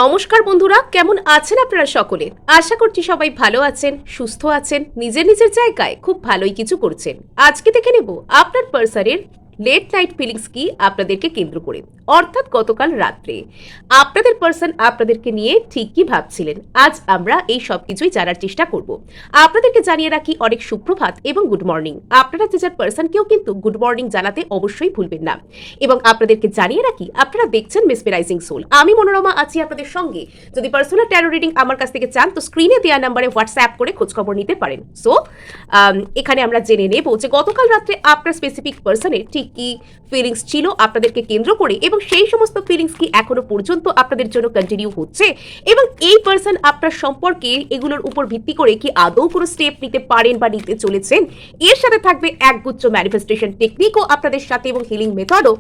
নমস্কার বন্ধুরা, কেমন আছেন আপনারা সকলে? আশা করছি সবাই ভালো আছেন, সুস্থ আছেন, নিজের নিজের জায়গায় খুব ভালোই কিছু করছেন। আজকে দেখে নেব আপনার পার্সনের লেট নাইট ফিলিংস কি আপনাদেরকে কেন্দ্র করে, অর্থাৎ গতকাল রাত্রে আপনাদের পার্সন আপনাদেরকে নিয়ে ঠিক কি ভাবছিলেন। আজ আমরা এই সব কিছুই জানার চেষ্টা করব। আপনাদেরকে জানিয়ে রাখি অনেক সুপ্রভাত এবং গুড মর্নিং। আপনারা যে যার পার্সনকেও কিন্তু গুড মর্নিং জানাতে অবশ্যই ভুলবেন না। এবং আপনাদেরকে জানিয়ে রাখি আপনারা দেখছেন মেসমেরাইজিং সোল। আমি মনোরমা আছি আপনাদের সঙ্গে। যদি পার্সোনাল ট্যারো রিডিং আমার কাছ থেকে চান তো স্ক্রিনে দেওয়া নাম্বারে হোয়াটসঅ্যাপ করে খোঁজখবর নিতে পারেন। সো এখানে আমরা জেনে নেব যে গতকাল রাত্রে আপনার স্পেসিফিক পার্সনের ঠিক কি ফিলিংস ছিল আপনাদেরকে কেন্দ্র করে, এবং সেই সমস্ত ফিলিংস কি এখনো পর্যন্ত আপনাদের জন্য কন্টিনিউ হচ্ছে, এবং এই পার্সন আপনার সম্পর্কে এগুলোর উপর ভিত্তি করে কি আদৌ কোনো স্টেপ নিতে পারেন বা নিতে চলেছেন। এর সাথে থাকবে একগুচ্ছ ম্যানিফেস্টেশন টেকনিকও আপনাদের সাথে এবং হিলিং মেথডও।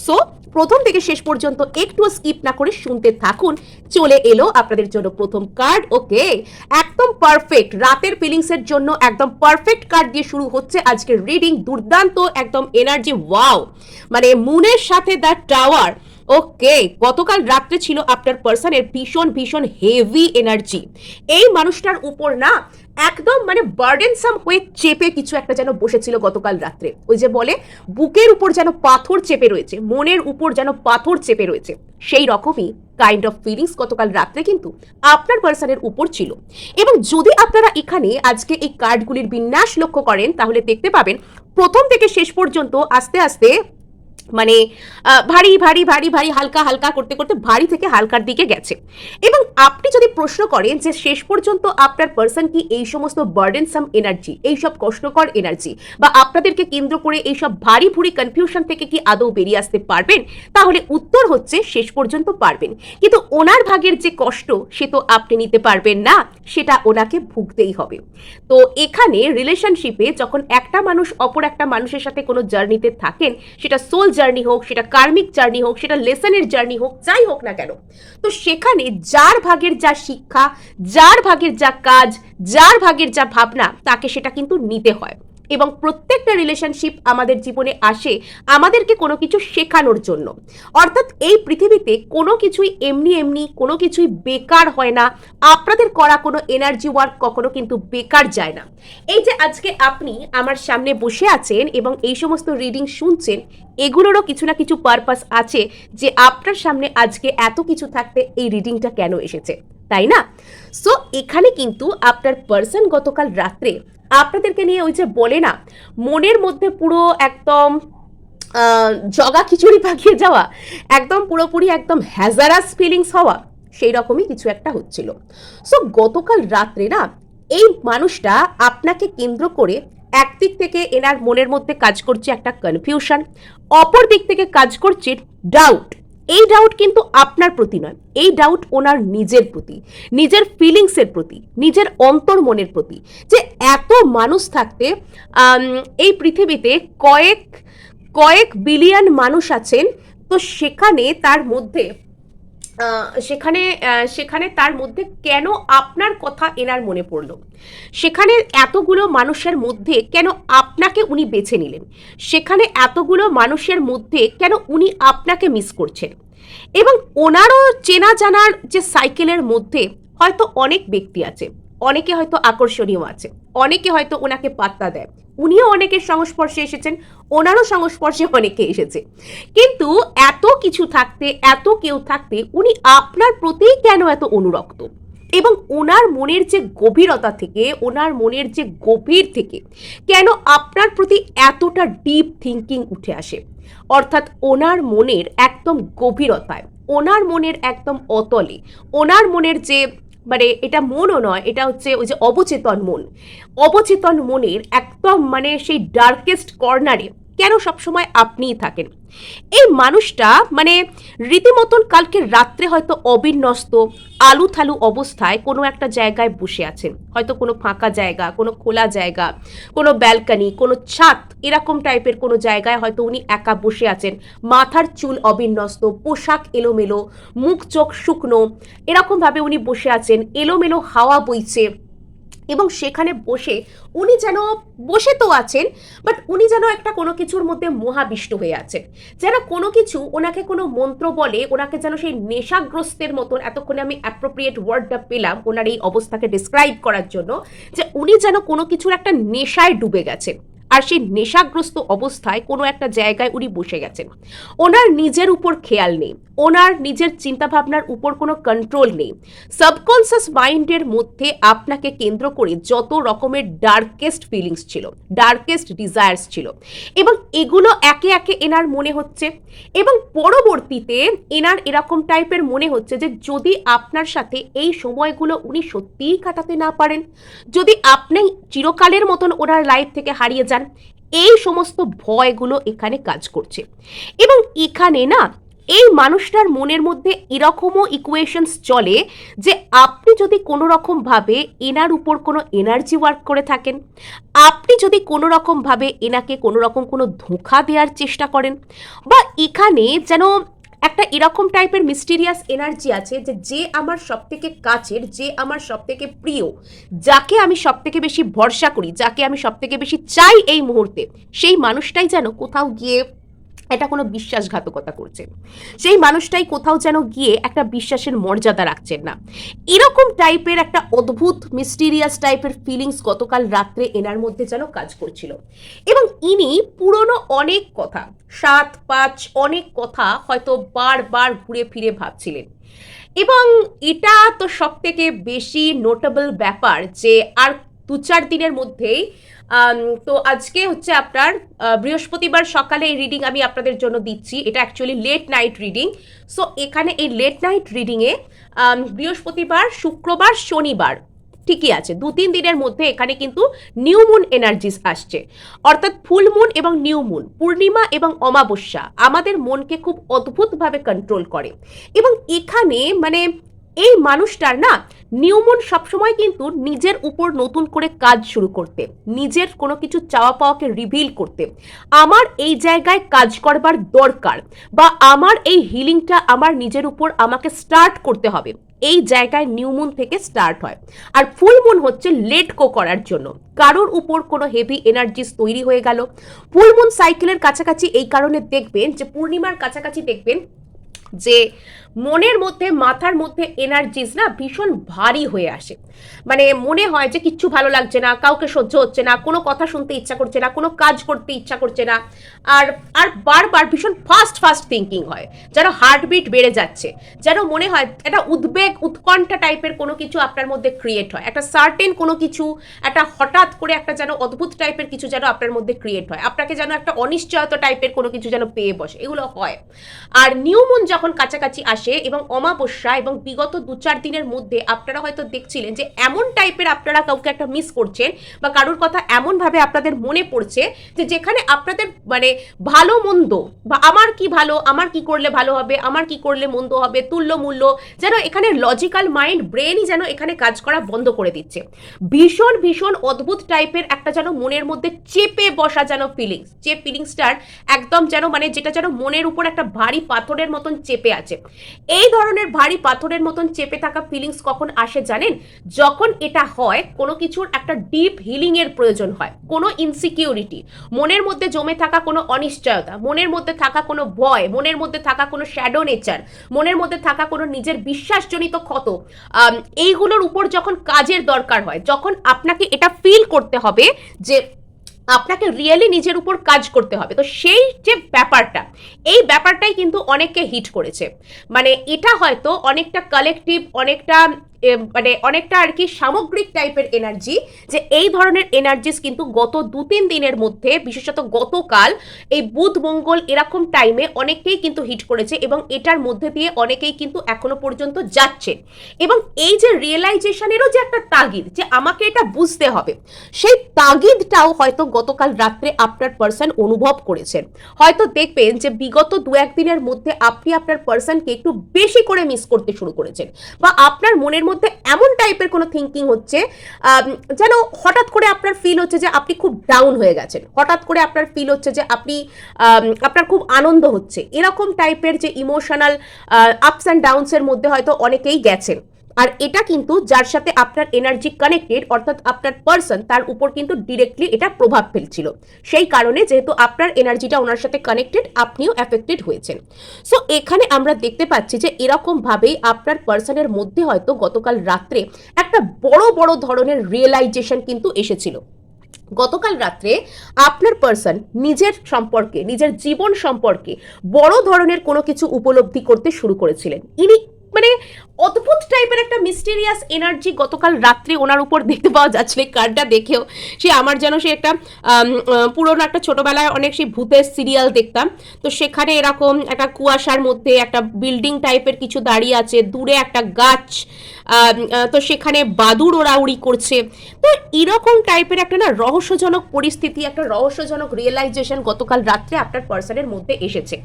সো প্রথম থেকে শেষ পর্যন্ত একটু স্কিপ না করে শুনতে থাকুন। চলে এলো আপনাদের জন্য প্রথম কার্ড। ওকে, একদম পারফেক্ট রাতের ফিলিংস এর জন্য একদম পারফেক্ট কার্ড দিয়ে শুরু হচ্ছে আজকের রিডিং। দুর্দান্ত একদম এনার্জি, ওয়াও, মানে মুনের সাথে দ্য টাওয়ার। ওকে, গতকাল রাত্রে ছিল আপনার পার্সনের ভীষণ ভীষণ হেভি এনার্জি। এই মানুষটার উপর না একদম মানে বার্ডেনসাম হয়ে চেপে কিছু একটা যেন বসেছিল গতকাল রাত্রে। ওই যে বলে বুকের উপর যেন পাথর চেপে রয়েছে, মনের উপর যেন পাথর চেপে রয়েছে, সেই রকমই কাইন্ড অফ ফিলিংস গতকাল রাত্রে কিন্তু আপনার পার্সনের উপর ছিল। এবং যদি আপনারা এখানে আজকে এই কার্ডগুলির বিন্যাস লক্ষ্য করেন তাহলে দেখতে পাবেন প্রথম থেকে শেষ পর্যন্ত আস্তে আস্তে মানে ভারী ভারী ভারী ভারী হালকা হালকা করতে করতে ভারী থেকে হালকার দিকে গেছে। এবং আপনি যদি প্রশ্ন করেন যে শেষ পর্যন্ত আপনার পার্সন কি এই সমস্ত বার্ডেনসাম এনার্জি, এইসব কষ্টকর এনার্জি বা আপনাদেরকে কেন্দ্র করে এইসব ভারী ভুরি কনফিউশন থেকে কি আদৌ বেরিয়ে আসতে পারবেন, তাহলে উত্তর হচ্ছে শেষ পর্যন্ত পারবেন। কিন্তু ওনার ভাগের যে কষ্ট সে তো আপনি নিতে পারবেন না, সেটা ওনাকে ভুগতেই হবে। তো এখানে রিলেশনশিপে যখন একটা মানুষ অপর একটা মানুষের সাথে কোনো জার্নিতে থাকেন, সেটা সোল জার্নি হোক, সেটা কার্মিক জার্নি হোক, সেটা লেসনের জার্নি হোক, যাই হোক না কেন, তো সেখানে যার ভাগের যা শিক্ষা, যার ভাগের যা কাজ, যার ভাগের যা ভাবনা, তাকে সেটা কিন্তু নিতে হয়। এবং প্রত্যেকটা রিলেশনশিপ আমাদের জীবনে আসে আমাদেরকে কোনো কিছু শেখানোর জন্য। অর্থাৎ এই পৃথিবীতে কোনো কিছুই এমনি এমনি কোনো কিছুই বেকার হয় না। আপনাদের করা কোনো এনার্জি ওয়ার্ক কখনো কিন্তু বেকার যায় না। এই যে আজকে আপনি আমার সামনে বসে আছেন এবং এই সমস্ত রিডিং শুনছেন, এগুলোরও কিছু না কিছু পারপাস আছে যে আপনার সামনে আজকে এত কিছু থাকতে এই রিডিংটা কেন এসেছে, তাই না? সো এখানে কিন্তু আপনার পার্সন গতকাল রাত্রে আপনাদেরকে নিয়ে ওই যে বলে না মনের মধ্যে পুরো একদম জগা খিচুড়ি পাকিয়ে যাওয়া, একদম পুরোপুরি একদম হ্যাজারাস ফিলিংস হওয়া, সেই রকমই কিছু একটা হচ্ছিল। সো গতকাল রাত্রে না এই মানুষটা আপনাকে কেন্দ্র করে একদিক থেকে এনার মনের মধ্যে কাজ করছে একটা কনফিউশন, অপর দিক থেকে কাজ করছে ডাউট। এই ডাউট কিন্তু আপনার প্রতি নয়, এই ডাউট ওনার নিজের প্রতি, নিজের ফিলিংসের প্রতি, নিজের অন্তর মনের প্রতি। যে এত মানুষ থাকতে এই পৃথিবীতে কয়েক কয়েক বিলিয়ন মানুষ আছেন, তো সেখানে তার মধ্যে সেখানে তার মধ্যে কেন আপনার কথা এনার মনে পড়লো, সেখানে এতগুলো মানুষের মধ্যে কেন আপনাকে উনি বেছে নিলেন, সেখানে এতগুলো মানুষের মধ্যে কেন উনি আপনাকে মিস করছেন। এবং ওনারও চেনা জানার যে সাইকেলের মধ্যে হয়তো অনেক ব্যক্তি আছে, অনেকে হয়তো আকর্ষণীয় আছে, অনেকে হয়তো ওনাকে পাত্তা দেয়, উনিও অনেকের সংস্পর্শে এসেছেন, ওনারও সংস্পর্শে অনেকে এসেছে। কিন্তু এত কিছু থাকতে, এত কেউ থাকতে উনি আপনার প্রতি কেন এত অনুরক্ত, এবং ওনার মনের যে গভীরতা থেকে, ওনার মনের যে গভীর থেকে কেন আপনার প্রতি এতটা ডিপ থিঙ্কিং উঠে আসে। অর্থাৎ ওনার মনের একদম গভীরতায়, ওনার মনের একদম অতলে, ওনার মনের যে মানে এটা মনও নয়, এটা হচ্ছে ওই যে অবচেতন মন, অবচেতন মনের একদম মানে সেই ডার্কেস্ট কর্নারে কেন সবসময় আপনিই থাকেন। এই মানুষটা মানে রীতিমতন কালকে রাত্রে হয়তো অবিন্যস্ত আলু থালু অবস্থায় কোনো একটা জায়গায় বসে আছেন, হয়তো কোনো ফাঁকা জায়গা, কোনো খোলা জায়গা, কোনো ব্যালকনি, কোনো ছাদ, এরকম টাইপের কোনো জায়গায় হয়তো উনি একা বসে আছেন। মাথার চুল অবিন্যস্ত, পোশাক এলোমেলো, মুখ চোখ শুকনো, এরকমভাবে উনি বসে আছেন, এলোমেলো হাওয়া বইছে, এবং সেখানে বসে উনি যেন বসে তো আছেন, বাট উনি যেন একটা কোনো কিছুর মধ্যে মোহাবিষ্ট হয়ে আছেন, যেন কোনো কিছু ওনাকে কোনো মন্ত্র বলে, ওনাকে যেন সেই নেশাগ্রস্তের মতন, এতক্ষণে আমি অ্যাপ্রোপ্রিয়েট ওয়ার্ডটা পেলাম ওনার এই অবস্থাকে ডিসক্রাইব করার জন্য, যে উনি যেন কোনো কিছুর একটা নেশায় ডুবে গেছেন, আর সেই নেশাগ্রস্ত অবস্থায় কোনো একটা জায়গায় উনি বসে গেছেন। ওনার নিজের উপর খেয়াল নেই, ওনার নিজের চিন্তাভাবনার উপর কোনো কন্ট্রোল নেই। সাবকনসিয়াস মাইন্ডের মধ্যে আপনাকে কেন্দ্র করে যত রকমের ডার্কেস্ট ফিলিংস ছিল, ডার্কেস্ট ডিজায়ার্স ছিল, এবং এগুলো একে একে এনার মনে হচ্ছে, এবং পরবর্তীতে এনার এরকম টাইপের মনে হচ্ছে যে যদি আপনার সাথে এই সময়গুলো উনি সত্যিই কাটাতে না পারেন, যদি আপনি চিরকালের মতন ওনার লাইফ থেকে হারিয়ে যান, এই সমস্ত ভয়গুলো এখানে কাজ করছে। এবং এখানে না এই মানুষটার মনের মধ্যে এরকমও ইকুয়েশনস চলে যে আপনি যদি কোনো রকমভাবে এনার উপর কোনো এনার্জি ওয়ার্ক করে থাকেন, আপনি যদি কোনো রকমভাবে এনাকে কোনো রকম কোনো ধোঁকা দেওয়ার চেষ্টা করেন, বা এখানে যেন একটা এরকম টাইপের মিস্টিরিয়াস এনার্জি আছে যে যে আমার সব থেকে কাছের, যে আমার সব থেকে প্রিয়, যাকে আমি সব থেকে বেশি ভরসা করি, যাকে আমি সব থেকে বেশি চাই এই মুহূর্তে, সেই মানুষটাই যেন কোথাও গিয়ে এটা কোনো বিশ্বাসঘাতকতা করছেন, সেই মানুষটাই কোথাও যেন গিয়ে একটা বিশ্বাসের মর্যাদা রাখছেন না। এরকম টাইপের একটা অদ্ভুত মিস্টিরিয়াস টাইপের ফিলিংস গতকাল রাত্রে এনার মধ্যে যেন কাজ করছিল। এবং ইনি পুরনো অনেক কথা, 7-5 অনেক কথা হয়তো বারবার ঘুরে ফিরে ভাবছিলেন। এবং এটা তো সব থেকে বেশি নোটেবল ব্যাপার যে আর 2-4 দিনের মধ্যেই তো আজকে হচ্ছে আপনার বৃহস্পতিবার সকালে এই রিডিং আমি আপনাদের জন্য দিচ্ছি, এটা actually late night reading. So এখানে এই লেট নাইট রিডিংয়ে বৃহস্পতিবার, শুক্রবার, শনিবার ঠিকই আছে, 2-3 দিনের মধ্যে এখানে কিন্তু নিউ মুন এনার্জিস আসছে, অর্থাৎ ফুল মুন এবং নিউ মুন, পূর্ণিমা এবং অমাবস্যা আমাদের মনকে খুব অদ্ভুতভাবে কন্ট্রোল করে। এবং এখানে মানে এই মানুষটার না নিউমন সবসময় কিন্তু নিজের উপর নতুন করে কাজ শুরু করতে, নিজের কোনো কিছু চাওয়া পাওয়াকে রিভিল করতে, আমার এই জায়গায় কাজ করবার দরকার, বা আমার এই হিলিংটা আমার নিজের উপর আমাকে স্টার্ট করতে হবে, এই জায়গায় নিউমুন থেকে স্টার্ট হয়। আর ফুল মুন হচ্ছে লেট গো করার জন্য, কারোর উপর কোনো হেভি এনার্জিস তৈরি হয়ে গেল। ফুল মুন সাইকেলের কাছাকাছি এই কারণে দেখবেন যে পূর্ণিমার কাছাকাছি দেখবেন যে মনের মধ্যে, মাথার মধ্যে এনার্জিস না ভীষণ ভারী হয়ে আসে, মানে মনে হয় যে কিচ্ছু ভালো লাগছে না, কাউকে সহ্য হচ্ছে না, কোনো কথা শুনতে ইচ্ছা করছে না, কোনো কাজ করতে ইচ্ছা করছে না, আর আর বারবার ভীষণ ফাস্ট ফাস্ট থিঙ্কিং হয়, যেন হার্টবিট বেড়ে যাচ্ছে, যেন মনে হয় একটা উদ্বেগ, উৎকণ্ঠা টাইপের কোনো কিছু আপনার মধ্যে ক্রিয়েট হয়, একটা সার্টেন কোনো কিছু, একটা হঠাৎ করে একটা যেন অদ্ভুত টাইপের কিছু যেন আপনার মধ্যে ক্রিয়েট হয়, আপনাকে যেন একটা অনিশ্চয়তা টাইপের কোনো কিছু যেন পেয়ে বসে, এগুলো হয়। আর নিউ মুন যখন কাছাকাছি আসে এবং অমাবস্যা, এবং বিগত 2-4 দিনের মধ্যে আপনারা হয়তো দেখছিলেন যে এমন টাইপের আপনারা কাউকে একটা মিস করছেন, বা কারোর কথা এমনভাবে আপনাদের মনে পড়ছে যে যেখানে আপনাদের মানে ভালো মন্দ, বা আমার কি ভালো, আমার কি করলে ভালো হবে, আমার কি করলে মন্দ হবে, তুল্য মূল্য, যেন এখানে লজিক্যাল মাইন্ড, ব্রেনই যেন এখানে কাজ করা বন্ধ করে দিচ্ছে। ভীষণ ভীষণ অদ্ভুত টাইপের একটা যেন মনের মধ্যে চেপে বসা যেন ফিলিংস, যে ফিলিংসটার একদম যেন মানে যেটা যেন মনের উপর একটা ভারী পাথরের মতন চেপে আছে। এই ধরনের ভারী পাথরের মতন চেপে থাকা ফিলিংস কখন আসে জানেন? যখন এটা হয় কোনো কিছুর একটা ডিপ হিলিং এর প্রয়োজন হয়, কোনো ইনসিকিউরিটি, মনের মধ্যে জমে থাকা কোনো অনিশ্চয়তা, মনের মধ্যে থাকা কোনো ভয়, মনের মধ্যে থাকা কোনো শ্যাডো নেচার, মনের মধ্যে থাকা কোনো নিজের বিশ্বাসজনিত ক্ষত, এইগুলোর উপর যখন কাজের দরকার হয়, যখন আপনাকে এটা ফিল করতে হবে যে আপনাকে রিয়েলি নিজের উপর কাজ করতে হবে, তো সেই যে ব্যাপারটা, এই ব্যাপারটাই কিন্তু অনেককে হিট করেছে। মানে এটা হয়তো অনেকটা কালেকটিভ, অনেকটা মানে অনেকটা আর কি সামগ্রিক টাইপের এনার্জি, যে এই ধরনের এনার্জিস কিন্তু গত 2-3 দিনের মধ্যে, বিশেষত গতকাল এই বুধ মঙ্গল এরকম টাইমে অনেককেই কিন্তু হিট করেছে, এবং এটার মধ্যে দিয়ে অনেকেই কিন্তু এখনো পর্যন্ত যাচ্ছে। এবং এই যে রিয়েলাইজেশনেরও যে একটা তাগিদ, যে আমাকে এটা বুঝতে হবে, সেই তাগিদটাও হয়তো গতকাল রাত্রে আপনার পার্সন অনুভব করেছেন। হয়তো দেখবেন যে বিগত 2-1 দিনের মধ্যে আপনি আপনার পার্সনকে একটু বেশি করে মিস করতে শুরু করেছেন, বা আপনার মনের মধ্যে এমন টাইপের কোনো থিঙ্কিং হচ্ছে যেন হঠাৎ করে আপনার ফিল হচ্ছে যে আপনি খুব ডাউন হয়ে গেছেন, হঠাৎ করে আপনার ফিল হচ্ছে যে আপনি আপনার খুব আনন্দ হচ্ছে, এরকম টাইপের যে ইমোশনাল আপস অ্যান্ড ডাউনসের মধ্যে হয়তো অনেকেই গেছেন। আর এটা কিন্তু যার সাথে আপনার এনার্জি কানেক্টেড অর্থাৎ আপনার পার্সন, তার উপর কিন্তু ডিরেক্টলি এটা প্রভাব ফেলছিল। সেই কারণে যেহেতু আপনার এনার্জিটা ওনার সাথে কানেক্টেড, আপনিও অ্যাফেক্টেড হয়েছেন। সো এখানে আমরা দেখতে পাচ্ছি যে এরকম ভাবেই আপনার পার্সনের মধ্যে হয়তো গতকাল রাত্রে একটা বড় বড় ধরনের রিয়েলাইজেশন কিন্তু এসেছিল। গতকাল রাত্রে আপনার পার্সন নিজের সম্পর্কে, নিজের জীবন সম্পর্কে বড় ধরনের কোনো কিছু উপলব্ধি করতে শুরু করেছিলেন। ইনি মানে অদ্ভুত টাইপের একটা মিস্টেরিয়াস এনার্জি গতকাল রাত্রে ওনার উপর দেখতে পাওয়া যাচ্ছিল। কার্ডটা দেখেও সে আমার যেন সে একটা পুরোনো একটা ছোটবেলায় অনেক সেই ভূতের সিরিয়াল দেখতাম, তো সেখানে এরকম একটা কুয়াশার মধ্যে একটা বিল্ডিং টাইপের কিছু দাঁড়িয়ে আছে, দূরে একটা গাছ, তো সেখানে বাদুড় ওড়াউড়ি করছে। তো এরকম টাইপের একটা না রহস্যজনক পরিস্থিতি, একটা রহস্যজনক রিয়েলাইজেশন গতকাল রাত্রে আপনার পার্সনের মধ্যে এসেছে।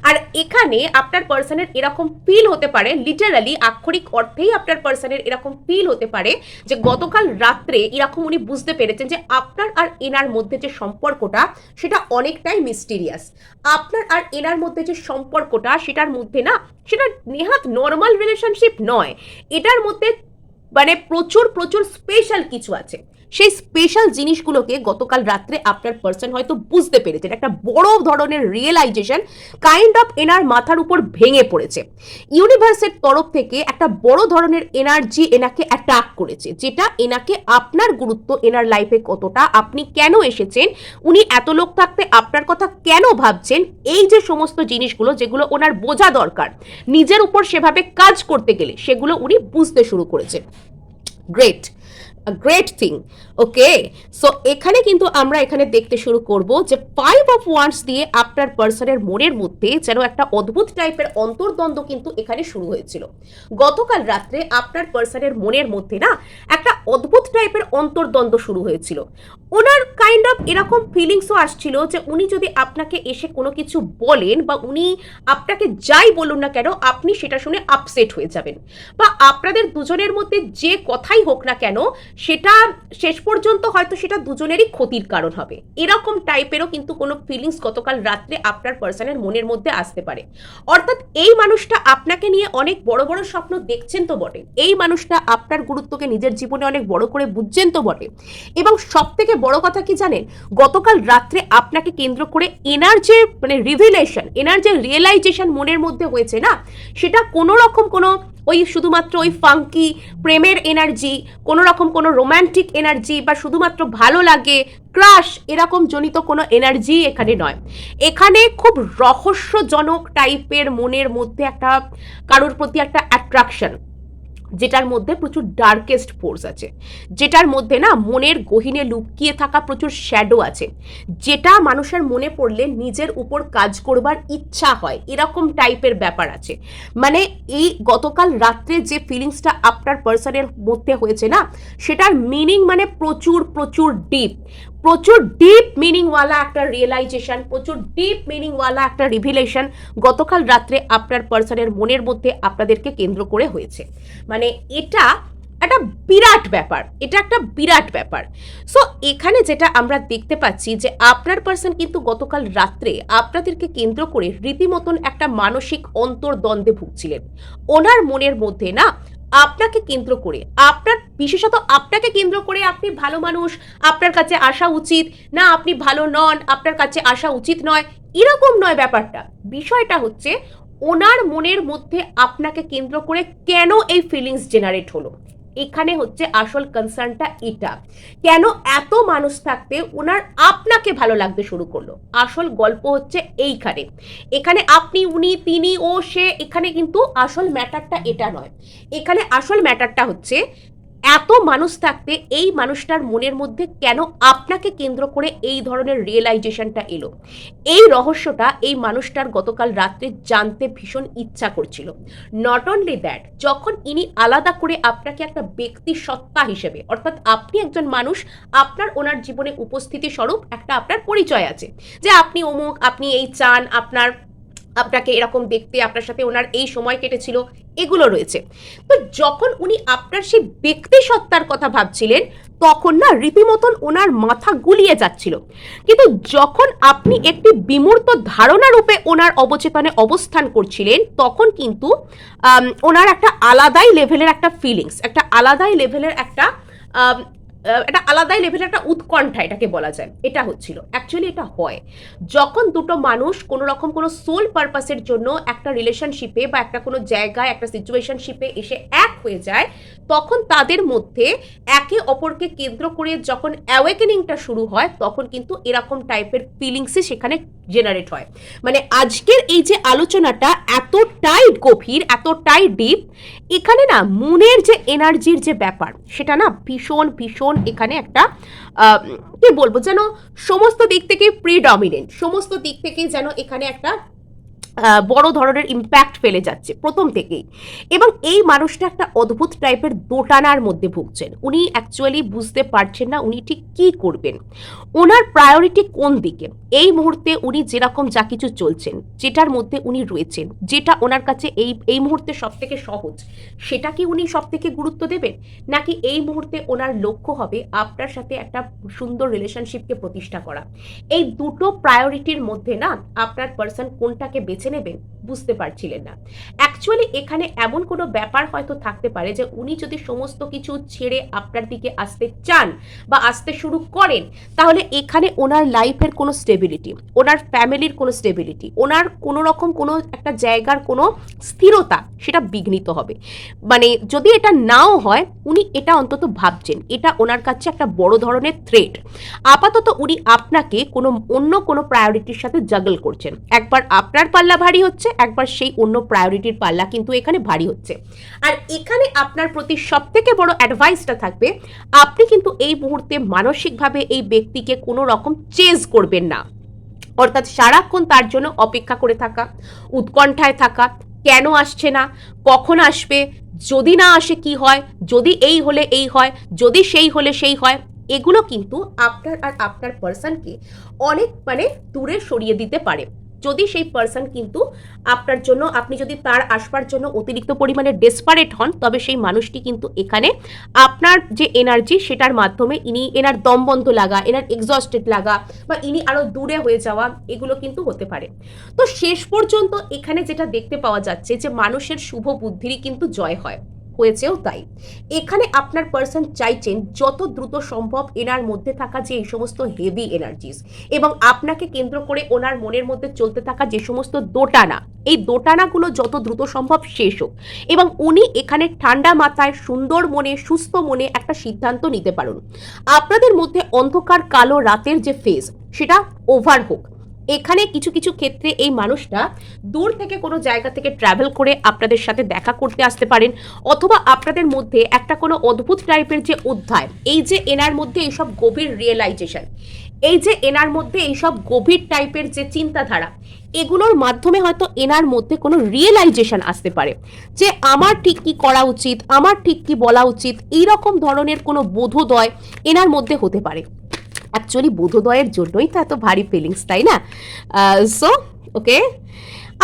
আর এখানে আপনার পার্সনের এরকম ফিল হতে পারে, লিটারালি আক্ষরিক অর্থেই আপনার পার্সনের এরকম ফিল হতে পারে যে গতকাল রাত্রে এরকম উনি বুঝতে পেরেছেন যে আপনার আর এনার মধ্যে যে সম্পর্কটা সেটা অনেকটাই মিস্টিরিয়াস। আপনার আর এনার মধ্যে যে সম্পর্কটা সেটার মধ্যে না, সেটা নেহাত নর্মাল রিলেশনশিপ নয়, এটার মধ্যে মানে প্রচুর প্রচুর স্পেশাল কিছু আছে। সেই স্পেশাল জিনিসগুলোকে গতকাল রাত্রে আপনার পার্সন হয়তো বুঝতে পেরেছেন। একটা বড় ধরনের রিয়েলাইজেশন কাইন্ড অফ এনার মাথার উপর ভেঙে পড়েছে। ইউনিভার্সের তরফ থেকে একটা বড় ধরনের এনার্জি এনাকে অ্যাটাক করেছে, যেটা এনাকে আপনার গুরুত্ব, এনার লাইফে কতটা, আপনি কেন এসেছেন, উনি এত লোক থাকতে আপনার কথা কেন ভাবছেন, এই যে সমস্ত জিনিসগুলো যেগুলো ওনার বোঝা দরকার নিজের উপর সেভাবে কাজ করতে গেলে, সেগুলো উনি বুঝতে শুরু করেছেন। Great, great thing. Okay, so এখানে কিন্তু আমরা এখানে দেখতে শুরু করব যে 5 অফ ওয়ান্ডস দিয়ে আপনার পার্সনের মনের মধ্যে যেন একটা অদ্ভুত টাইপের অন্তর্দ্বন্দ্ব কিন্তু এখানে শুরু হয়েছিল। গতকাল রাত্রে আপনার পার্সনের মনের মধ্যে না একটা অদ্ভুত টাইপের অন্তর্দ্বন্দ্ব শুরু হয়েছিল। ওনার কাইন্ড অফ এরকম ফিলিংসও আসছিল যে উনি যদি আপনাকে এসে কোনো কিছু বলেন বা উনি আপনাকে যাই বলুন না কেন, আপনি সেটা শুনে আপসেট হয়ে যাবেন, বা আপনাদের দুজনের মধ্যে যে কথাই হোক না কেন সেটা শেষ পর্যন্ত হয়তো সেটা দুজনেরই ক্ষতির কারণ হবে। এরকম টাইপেরও কিন্তু কোনো ফিলিংস গতকাল রাত্রে আপনার পার্সনের মনের মধ্যে আসতে পারে। অর্থাৎ এই মানুষটা আপনাকে নিয়ে অনেক বড় বড় স্বপ্ন দেখছেন তো বটে, এই মানুষটা আপনার গুরুত্বকে নিজের জীবনে অনেক বড় করে বুঝছেন তো বটে, এবং সব থেকে বড় কথা কি জানেন, গতকাল রাত্রে আপনাকে কেন্দ্র করে এনার যে মানে রিভিলেশন, এনার যে রিয়েলাইজেশন মনের মধ্যে হয়েছে না, সেটা কোনো রকম কোনো ওই শুধুমাত্র ওই ফাঙ্কি প্রেমের এনার্জি, কোনো রকম কোনো রোম্যান্টিক এনার্জি বা শুধুমাত্র ভালো লাগে ক্রাশ এরকম জনিত কোনো এনার্জি এখানে নয়। এখানে খুব রহস্যজনক টাইপের মনের মধ্যে একটা কারোর প্রতি একটা অ্যাট্রাকশন, যেটার মধ্যে প্রচুর ডার্কেস্ট ফোর্স আছে, যেটার মধ্যে না মনের গহীনে লুকিয়ে থাকা প্রচুর শ্যাডো আছে, যেটা মানুষের মনে পড়লে নিজের উপর কাজ করবার ইচ্ছা হয়, এরকম টাইপের ব্যাপার আছে। মানে এই গতকাল রাত্রে যে ফিলিংসটা আপনার পার্সনের মধ্যে হয়েছে না, সেটার মিনিং মানে প্রচুর প্রচুর ডিপ, প্রচুর ডিপ মিনিংওয়ালা একটা রিয়েলাইজেশন, প্রচুর ডিপ মিনিংওয়ালা একটা রিভিলেশন গতকাল রাত্রে আপনার পার্সনের মনের মধ্যে আপনাদেরকে কেন্দ্র করে হয়েছে। মানে এটা একটা বিরাট ব্যাপার, এটা একটা বিরাট ব্যাপার। সো এখানে যেটা আমরা দেখতে পাচ্ছি যে আপনার পার্সন কিন্তু গতকাল রাত্রে আপনাদেরকে কেন্দ্র করে রীতিমতন একটা মানসিক অন্তর্দ্বন্দ্বে ভুগছিলেন। ওনার মনের মধ্যে না আপনাকে কেন্দ্র করে, আপনার বিশেষত আপনাকে কেন্দ্র করে, আপনি ভালো মানুষ, আপনার কাছে আসা উচিত না, আপনি ভালো নন, আপনার কাছে আসা উচিত নয়, এরকম নয় ব্যাপারটা। বিষয়টা হচ্ছে ওনার মনের মধ্যে আপনাকে কেন্দ্র করে কেন এই ফিলিংস জেনারেট হলো, এখানে হচ্ছে আসল কনসার্নটা। এটা কেন এত মানুষ থাকতে ওনার আপনাকে ভালো লাগতে শুরু করলো, আসল গল্প হচ্ছে এইখানে। এখানে আপনি, উনি, তিনি, ও, সে, এখানে কিন্তু আসল ম্যাটারটা এটা নয়। এখানে আসল ম্যাটারটা হচ্ছে এত মানুষ থাকতে এই মানুষটার মনের মধ্যে কেন আপনাকে কেন্দ্র করে এই ধরনের রিয়েলাইজেশনটা এলো। এই রহস্যটা এই মানুষটার গতকাল রাত্রে জানতে ভীষণ ইচ্ছা করছিল। নট অনলি দ্যাট, যখন ইনি আলাদা করে আপনাকে একটা ব্যক্তি সত্তা হিসেবে, অর্থাৎ আপনি একজন মানুষ, আপনার ওনার জীবনে উপস্থিতি স্বরূপ একটা আপনার পরিচয় আছে যে আপনি অমুক, আপনি এই চান, আপনার আপনাকে এরকম দেখতে, আপনার সাথে ওনার এই সময় কেটেছিল, এগুলো রয়েছে। তো যখন উনি আপনার সেই ব্যক্তি সত্তার কথা ভাবছিলেন তখন না রীতিমতন ওনার মাথা গুলিয়ে যাচ্ছিল, কিন্তু যখন আপনি একটি বিমূর্ত ধারণা রূপে ওনার অবচেতনে অবস্থান করছিলেন তখন কিন্তু ওনার একটা আলাদাই লেভেলের একটা ফিলিংস, একটা আলাদাই লেভেলের একটা একটা আলাদাই লেভেলের একটা উৎকণ্ঠা এটাকে বলা যায়, এটা হচ্ছিল। অ্যাকচুয়ালি এটা হয় যখন দুটো মানুষ কোনো রকম কোনো সোল পারপাসের জন্য একটা রিলেশনশিপে বা একটা কোনো জায়গায় একটা সিচুয়েশনশিপে এসে এক হয়ে যায়, তখন তাদের মধ্যে একে অপরকে কেন্দ্র করে যখন অ্যাওয়েকেনিংটা শুরু হয় তখন কিন্তু এরকম টাইপের ফিলিংসই সেখানে জেনারেট হয়। মানে আজকের এই যে আলোচনাটা এতটাই গভীর, এতটাই ডিপ, এখানে না মনের যে এনার্জির যে ব্যাপার সেটা না ভীষণ ভীষণ এখানে একটা কি বলবো, যেন সমস্ত দিক থেকে প্রিডমিনেন্ট, সমস্ত দিক থেকেই যেন এখানে একটা বড় ধরনের ইম্প্যাক্ট ফেলে যাচ্ছে প্রথম থেকেই। এবং এই মানুষটা একটা অদ্ভুত টাইপের দোটানার মধ্যে ভুগছেন, উনি অ্যাকচুয়ালি বুঝতে পারছেন না উনি ঠিক কী করবেন, ওনার প্রায়োরিটি কোন দিকে। এই মুহূর্তে উনি যেরকম যা কিছু চলছেন, যেটার মধ্যে উনি রয়েছেন, যেটা ওনার কাছে এই মুহূর্তে সব থেকে সহজ, সেটা কি উনি সব থেকে গুরুত্ব দেবেন, নাকি এই মুহূর্তে ওনার লক্ষ্য হবে আপনার সাথে একটা সুন্দর রিলেশনশিপকে প্রতিষ্ঠা করা। এই দুটো প্রায়োরিটির মধ্যে না আপনার পার্সন কোনটাকে বেছে নেবেন বুঝতে পারছিলেন না। অ্যাকচুয়ালি এখানে এমন কোনো ব্যাপার হয়তো থাকতে পারে যে উনি যদি সমস্ত কিছু ছেড়ে আপনার দিকে আসতে চান বা আসতে শুরু করেন, তাহলে এখানে ওনার লাইফের কোনো স্টেবিলিটি, ওনার ফ্যামিলির কোনো স্টেবিলিটি, ওনার কোনো রকম কোনো একটা জায়গার কোনো স্থিরতা সেটা বিঘ্নিত হবে। মানে যদি এটা নাও হয় উনি এটা অন্তত ভাবছেন, এটা ওনার কাছে একটা বড় ধরনের থ্রেট। আপাতত উনি আপনাকে কোনো অন্য কোনো প্রায়োরিটির সাথে জাগল করছেন, একবার আপনার পাল্লা ভারী হচ্ছে, একবার সেই অন্য প্রায়োরিটির পাল্লা কিন্তু এখানে ভারী হচ্ছে। আর এখানে আপনার প্রতি সব থেকে বড় অ্যাডভাইসটা থাকবে, আপনি কিন্তু এই মুহূর্তে মানসিকভাবে এই ব্যক্তিকে কোনো রকম চেজ করবেন না, অর্থাৎ সারাক্ষণ তার জন্য অপেক্ষা করে থাকা, উৎকণ্ঠায় থাকা, কেন আসছে না, কখন আসবে, যদি না আসে কি হয়, যদি এই হলে এই হয়, যদি সেই হলে সেই হয়, এগুলো কিন্তু আপনার আর আপনার পার্সনকে অনেক মানে দূরে সরিয়ে দিতে পারে। যদি সেই পার্সন কিন্তু আপনার জন্য, আপনি যদি তার আসবার জন্য অতিরিক্ত পরিমাণে ডেসপারেট হন, তবে সেই মানুষটি কিন্তু এখানে আপনার যে এনার্জি সেটার মাধ্যমে এনার দমবন্ধ লাগা, এনার এক্সস্টেড লাগা, বা ইনি আরো দূরে হয়ে যাওয়া, এগুলো কিন্তু হতে পারে। তো শেষ পর্যন্ত এখানে যেটা দেখতে পাওয়া যাচ্ছে যে মানুষের শুভ বুদ্ধিরই কিন্তু জয় হয়, হয়েছেও তাই। এখানে আপনার পার্সন চাইছেন যত দ্রুত সম্ভব এনার মধ্যে থাকা যে এই সমস্ত হেভি এনার্জিস এবং আপনাকে কেন্দ্র করে ওনার মনের মধ্যে চলতে থাকা যে সমস্ত দোটানা, এই দোটানাগুলো যত দ্রুত সম্ভব শেষ হোক এবং উনি এখানে ঠান্ডা মাথায় সুন্দর মনে সুস্থ মনে একটা সিদ্ধান্ত নিতে পারুন। আপনাদের মধ্যে অন্ধকার কালো রাতের যে ফেজ সেটা ওভার হোক। এখানে কিছু কিছু ক্ষেত্রে এই মানুষটা দূর থেকে কোনো জায়গা থেকে ট্রাভেল করে আপনাদের সাথে দেখা করতে আসতে পারেন, অথবা আপনাদের মধ্যে একটা কোনো অদ্ভুত টাইপের যে অধ্যায়, এই যে এনার মধ্যে এইসব গভীর রিয়েলাইজেশন, এই যে এনার মধ্যে এইসব গভীর টাইপের যে চিন্তাধারা, এগুলোর মাধ্যমে হয়তো এনার মধ্যে কোনো রিয়েলাইজেশন আসতে পারে যে আমার ঠিক কি করা উচিত, আমার ঠিক কি বলা উচিত, এইরকম ধরনের কোনো বোধোদয় এনার মধ্যে হতে পারে। অ্যাকচুয়ালি বোধোদয়ের জন্যই তো এত ভারী ফিলিংস, তাই না? সো ওকে,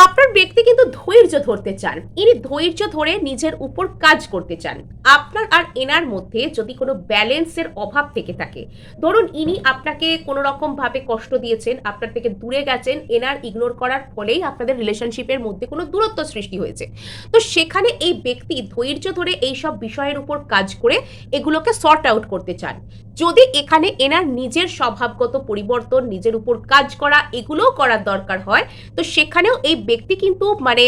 আপনার ব্যক্তি কিন্তু ধৈর্য ধরতে চান, ইনি ধৈর্য ধরে নিজের উপর কাজ করতে চান। আপনার আর এনার মধ্যে যদি কোনো ব্যালেন্সের অভাব থেকে থাকে, ধরুন ইনি আপনাকে কোনো রকম ভাবে কষ্ট দিয়েছেন, আপনার থেকে দূরে গেছেন, এনার ইগনোর করার ফলেই আপনাদের রিলেশনশিপের মধ্যে কোনো দূরত্ব সৃষ্টি হয়েছে, তো সেখানে এই ব্যক্তি ধৈর্য ধরে এইসব বিষয়ের উপর কাজ করে এগুলোকে সর্ট আউট করতে চান। যদি এখানে এনার নিজের স্বভাবগত পরিবর্তন, নিজের উপর কাজ করা, এগুলোও করার দরকার হয়, তো সেখানেও এই ব্যক্তি কিন্তু মানে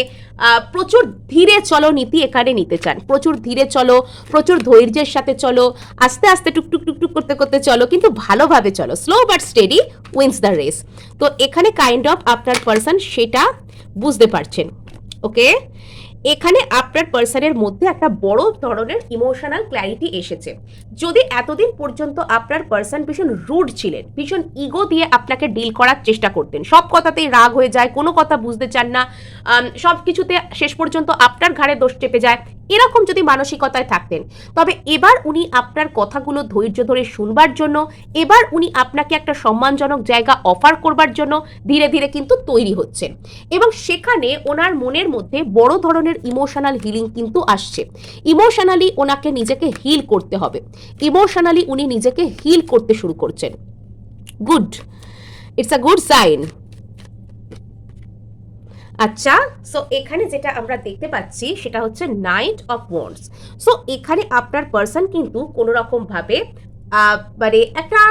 প্রচুর ধীরে চলো নীতি এখানে নিতে চান। প্রচুর ধীরে চলো, প্রচুর ধৈর্যের সাথে চলো, আস্তে আস্তে টুকটুক টুকটুক করতে করতে চলো, কিন্তু ভালোভাবে চলো, slow but steady wins the race. তো এখানে কাইন্ড অফ আপনার পার্সন সেটা বুঝতে পারছেন। ওকে, এখানে আপনার পার্সনের মধ্যে একটা বড় ধরনের ইমোশনাল ক্ল্যারিটি এসেছে। যদি এতদিন পর্যন্ত আপনার পার্সন ভীষণ রুড ছিলেন, ভীষণ ইগো দিয়ে আপনাকে ডিল করার চেষ্টা করতেন, সব কথাতেই রাগ হয়ে যায়, কোনো কথা বুঝতে চান না, সব কিছুতে শেষ পর্যন্ত আপনার ঘাড়ে দোষ চেপে যায়, এরকম যদি মানসিকতায় থাকতেন, তবে এবার উনি আপনার কথাগুলো ধৈর্য ধরে শুনবার জন্য, এবার উনি আপনাকে একটা সম্মানজনক জায়গা অফার করবার জন্য ধীরে ধীরে কিন্তু তৈরি হচ্ছেন, এবং সেখানে ওনার মনের মধ্যে বড় ধরনের ইমোশনাল হিলিং কিন্তু আসছে। ইমোশনালি ওনাকে নিজেকে হিল করতে হবে, ইমোশনালি উনি নিজেকে হিল করতে শুরু করছেন। Good, it's a good sign. আচ্ছা, সো এখানে যেটা আমরা দেখতে পাচ্ছি সেটা হচ্ছে নাইট অফ ওয়ান্ডস। সো এখানে আপনার পার্সন কিন্তু কোনো রকম ভাবে মানে একটা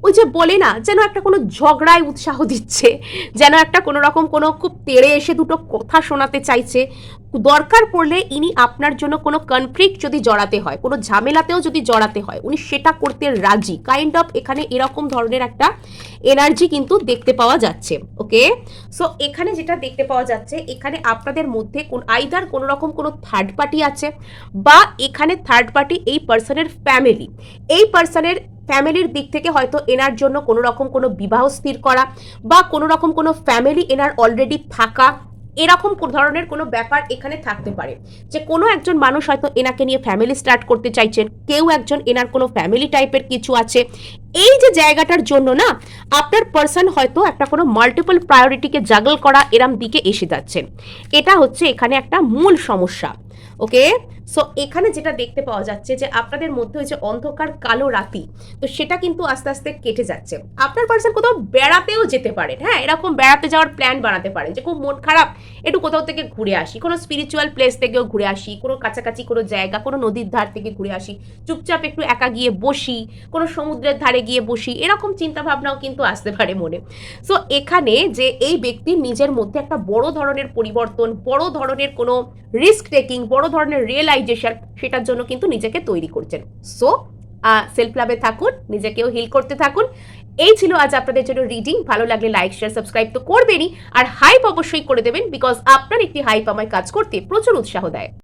ওই যে বলে না, যেন একটা কোনো ঝগড়ায় উৎসাহ দিচ্ছে, যেন একটা কোনো রকম কোনো খুব তেড়ে এসে দুটো কথা শোনাতে চাইছে। দরকার পড়লে ইনি আপনার জন্য কোনো কনফ্লিক্ট যদি জড়াতে হয়, কোনো ঝামেলাতেও যদি জড়াতে হয়, উনি সেটা করতে রাজি। কাইন্ড অফ এখানে এরকম ধরনের একটা এনার্জি কিন্তু দেখতে পাওয়া যাচ্ছে। ওকে, সো এখানে যেটা দেখতে পাওয়া যাচ্ছে, এখানে আপনাদের মধ্যে আইদার কোনো রকম কোনো থার্ড পার্টি আছে, বা এখানে থার্ড পার্টি এই পার্সনের ফ্যামিলি। এই পার্সনের ফ্যামিলির দিক থেকে হয়তো এনার জন্য কোনো রকম কোনো বিবাহ স্থির করা, বা কোনো রকম কোনো ফ্যামিলি এনার অলরেডি থাকা, এরকম ধরনের কোনো ব্যাপার এখানে থাকতে পারে। যে কোনো একজন মানুষ হয়তো এনাকে নিয়ে ফ্যামিলি স্টার্ট করতে চাইছেন, কেউ একজন এনার কোনো ফ্যামিলি টাইপের কিছু আছে। এই যে জায়গাটার জন্য না, আপনার পার্সন হয়তো একটা কোনো মাল্টিপল প্রায়োরিটিকে জাগল করা এরম দিকে এসে যাচ্ছেন। এটা হচ্ছে এখানে একটা মূল সমস্যা। ওকে, সো এখানে যেটা দেখতে পাওয়া যাচ্ছে যে আপনাদের মধ্যে ওই যে অন্ধকার কালো রাতি, তো সেটা কিন্তু আস্তে আস্তে কেটে যাচ্ছে। আপনার পার্সন কোথাও বেড়াতেও যেতে পারেন, হ্যাঁ, এরকম বেড়াতে যাওয়ার প্ল্যান বানাতে পারেন যে খুব মন খারাপ, একটু কোথাও থেকে ঘুরে আসি, কোনো স্পিরিচুয়াল প্লেস থেকেও ঘুরে আসি, কোনো কাছাকাছি কোনো জায়গা, কোনো নদীর ধার থেকে ঘুরে আসি, চুপচাপ একটু একা গিয়ে বসি, কোনো সমুদ্রের ধারে গিয়ে বসি, এরকম চিন্তা ভাবনাও কিন্তু আসতে পারে মনে। সো এখানে যে এই ব্যক্তির নিজের মধ্যে একটা বড় ধরনের পরিবর্তন, বড় ধরনের কোনো রিস্ক টেকিং, বড় ধরনের রিয়েলাইজেশন, সেটার জন্য কিন্তু নিজেকে তৈরি করছেন। সো সেলফ লাভে থাকুন, নিজেকেও হিল করতে থাকুন। এই ছিল আজ আপনাদের জন্য রিডিং। ভালো লাগলে লাইক শেয়ার সাবস্ক্রাইব তো করবেনই, আর হাইপ অবশ্যই করে দেবেন, বিকজ আপনার একটি হাইপ আমায় কাজ করতে প্রচুর উৎসাহ দেয়।